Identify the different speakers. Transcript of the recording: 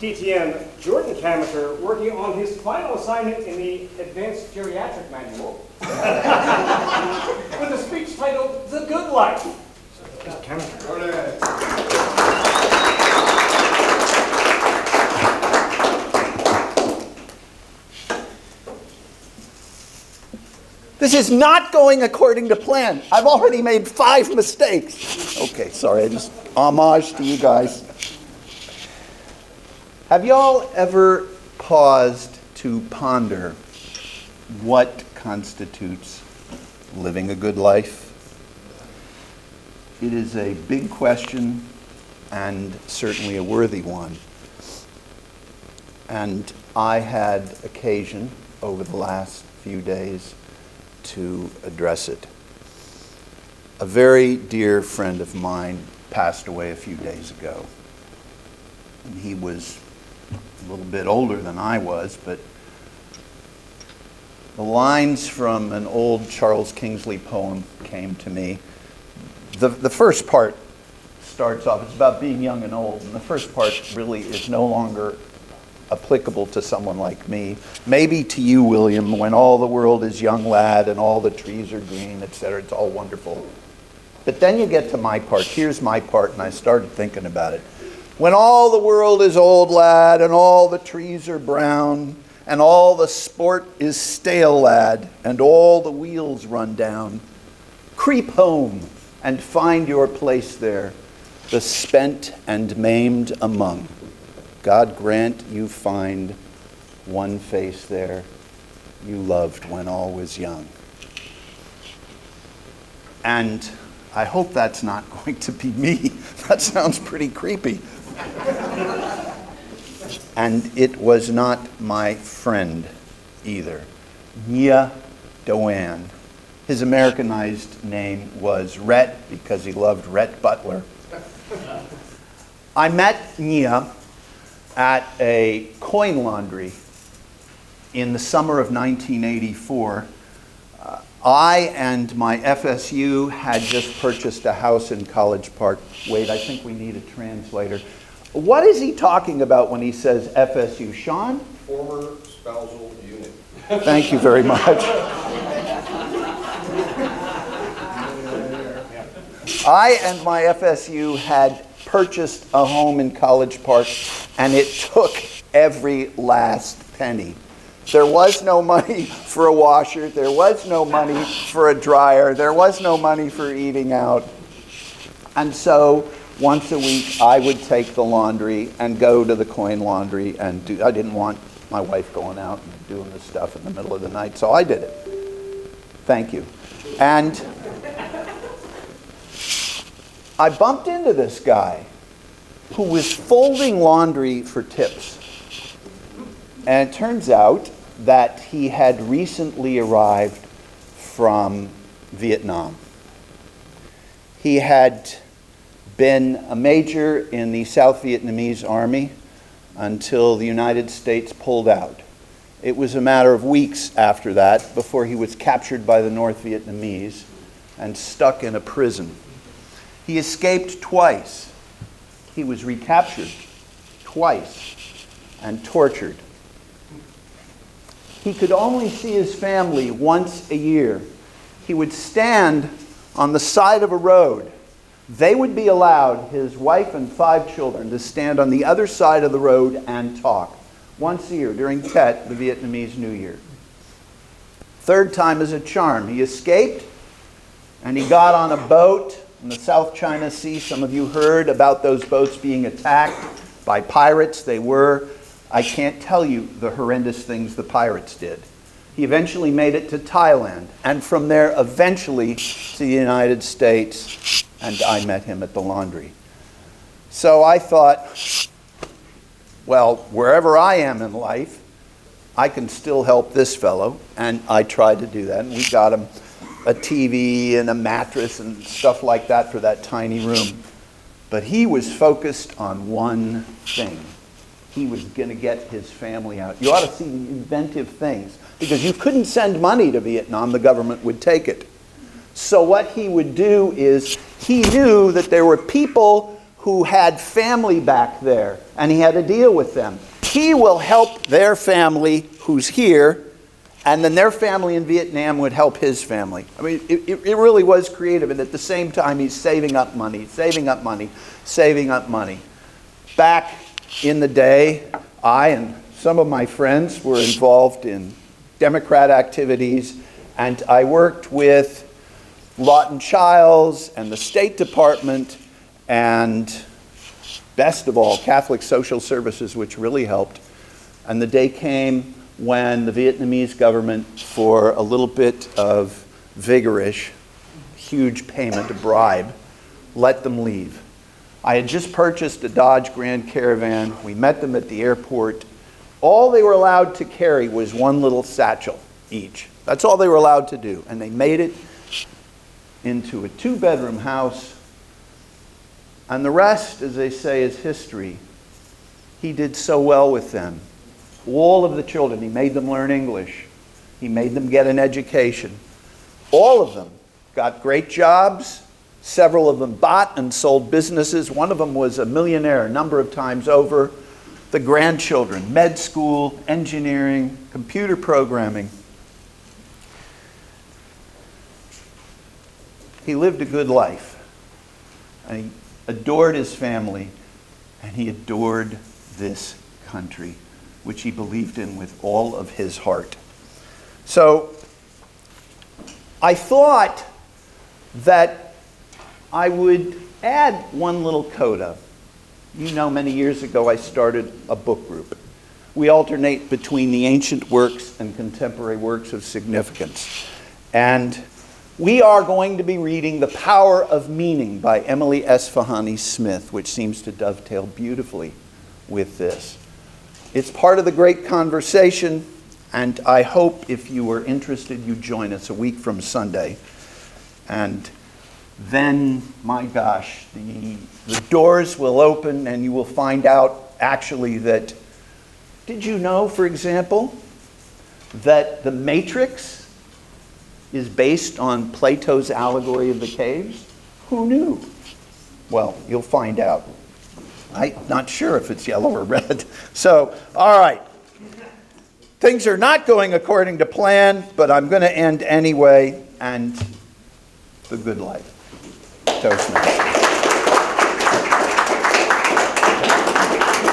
Speaker 1: DTM Jordan Camenker working on his final assignment in the Advanced Geriatric Manual with a speech titled The Good Life. Mr. Camenker.
Speaker 2: This is not going according to plan. I've already made 5 mistakes. Okay, sorry, I just homage to you guys. Have y'all ever paused to ponder what constitutes living a good life? It is a big question and certainly a worthy one. And I had occasion over the last few days to address it. A very dear friend of mine passed away a few days ago. And he was a little bit older than I was, but the lines from an old Charles Kingsley poem came to me. The first part starts off, it's about being young and old, and the first part really is no longer applicable to someone like me. Maybe to you, William, when all the world is young lad and all the trees are green, etc. It's all wonderful. But then you get to my part. Here's my part, and I started thinking about it. When all the world is old lad and all the trees are brown and all the sport is stale lad and all the wheels run down, creep home and find your place there, the spent and maimed among. God grant you find one face there you loved when all was young. And I hope that's not going to be me. That sounds pretty creepy. And it was not my friend either. Nia Doan. His Americanized name was Rhett because he loved Rhett Butler. I met Nia at a coin laundry in the summer of 1984. I and my FSU had just purchased a house in College Park. Wait, I think we need a translator. What is he talking about when he says FSU? Sean?
Speaker 3: Former spousal unit.
Speaker 2: Thank you very much. I and my FSU had purchased a home in College Park, and it took every last penny. There was no money for a washer. There was no money for a dryer. There was no money for eating out. And so once a week, I would take the laundry and go to the coin laundry and do. I didn't want my wife going out and doing this stuff in the middle of the night, so I did it. Thank you. And I bumped into this guy who was folding laundry for tips. And it turns out that he had recently arrived from Vietnam. He had been a major in the South Vietnamese army until the United States pulled out. It was a matter of weeks after that before he was captured by the North Vietnamese and stuck in a prison. He escaped twice. He was recaptured twice and tortured. He could only see his family once a year. He would stand on the side of a road. They would be allowed, his wife and 5 children, to stand on the other side of the road and talk once a year during Tet, the Vietnamese New Year. Third time is a charm. He escaped and he got on a boat in the South China Sea. Some of you heard about those boats being attacked by pirates. They were. I can't tell you the horrendous things the pirates did. He eventually made it to Thailand, and from there eventually to the United States, and I met him at the laundry. So I thought, well, wherever I am in life, I can still help this fellow, and I tried to do that, and we got him a TV and a mattress and stuff like that for that tiny room. But he was focused on one thing. He was going to get his family out. You ought to see the inventive things. Because you couldn't send money to Vietnam, the government would take it. So what he would do is, he knew that there were people who had family back there, and he had a deal with them. He will help their family who's here, and then their family in Vietnam would help his family. I mean, it really was creative, and at the same time, he's saving up money, saving up money, saving up money. Back in the day, I and some of my friends were involved in Democrat activities, and I worked with Lawton Childs and the State Department, and best of all, Catholic Social Services, which really helped. And the day came when the Vietnamese government, for a little bit of vigorish, huge payment, a bribe, let them leave. I had just purchased a Dodge Grand Caravan. We met them at the airport. All they were allowed to carry was one little satchel each. That's all they were allowed to do. And they made it into a 2-bedroom house. And the rest, as they say, is history. He did so well with them. All of the children, he made them learn English. He made them get an education. All of them got great jobs. Several of them bought and sold businesses. One of them was a millionaire a number of times over. The grandchildren, med school, engineering, computer programming. He lived a good life. And he adored his family, and he adored this country, which he believed in with all of his heart. So I thought that I would add one little coda. You know, many years ago I started a book group. We alternate between the ancient works and contemporary works of significance. And we are going to be reading The Power of Meaning by Emily Esfahani Smith, which seems to dovetail beautifully with this. It's part of the great conversation, and I hope if you are interested, you join us a week from Sunday. And then, my gosh, the doors will open and you will find out actually that, did you know, for example, that the Matrix is based on Plato's allegory of the caves? Who knew? Well, you'll find out. I'm not sure if it's yellow or red. So, all right. Things are not going according to plan, but I'm going to end anyway, and the good life. Toastmasters.